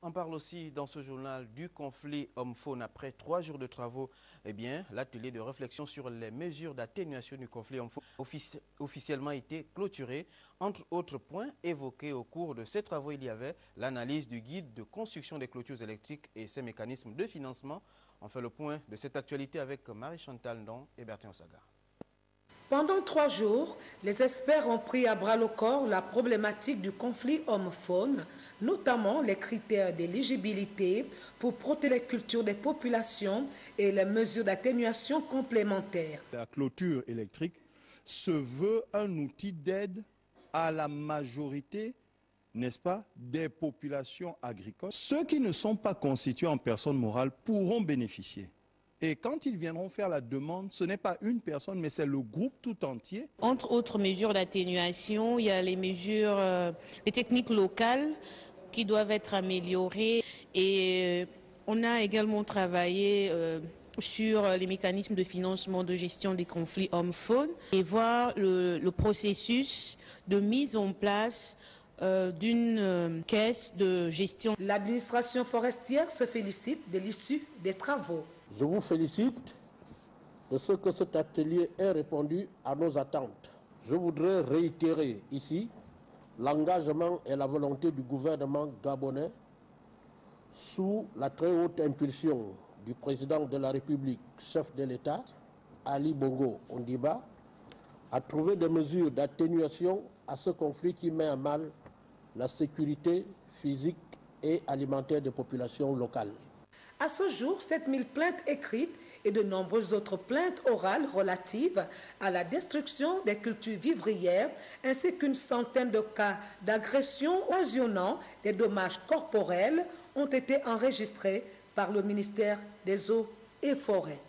On parle aussi dans ce journal du conflit homme-faune. Après 3 jours de travaux, l'atelier de réflexion sur les mesures d'atténuation du conflit homme-faune officiellement été clôturé. Entre autres points évoqués au cours de ces travaux, il y avait l'analyse du guide de construction des clôtures électriques et ses mécanismes de financement. On fait le point de cette actualité avec Marie-Chantal Ndon et Bertin Osaga. Pendant 3 jours, les experts ont pris à bras-le-corps la problématique du conflit homme-faune, notamment les critères d'éligibilité pour protéger les cultures des populations et les mesures d'atténuation complémentaires. La clôture électrique se veut un outil d'aide à la majorité, n'est-ce pas, des populations agricoles. Ceux qui ne sont pas constitués en personne morale pourront bénéficier. Et quand ils viendront faire la demande, ce n'est pas une personne, mais c'est le groupe tout entier. Entre autres mesures d'atténuation, il y a les mesures, les techniques locales qui doivent être améliorées. Et on a également travaillé sur les mécanismes de financement de gestion des conflits hommes-faune et voir le processus de mise en place d'une caisse de gestion. L'administration forestière se félicite de l'issue des travaux. Je vous félicite de ce que cet atelier ait répondu à nos attentes. Je voudrais réitérer ici l'engagement et la volonté du gouvernement gabonais sous la très haute impulsion du président de la République, chef de l'État, Ali Bongo Ondimba, à trouver des mesures d'atténuation à ce conflit qui met à mal la sécurité physique et alimentaire des populations locales. À ce jour, 7000 plaintes écrites et de nombreuses autres plaintes orales relatives à la destruction des cultures vivrières ainsi qu'une centaine de cas d'agression occasionnant des dommages corporels ont été enregistrés par le ministère des Eaux et Forêts.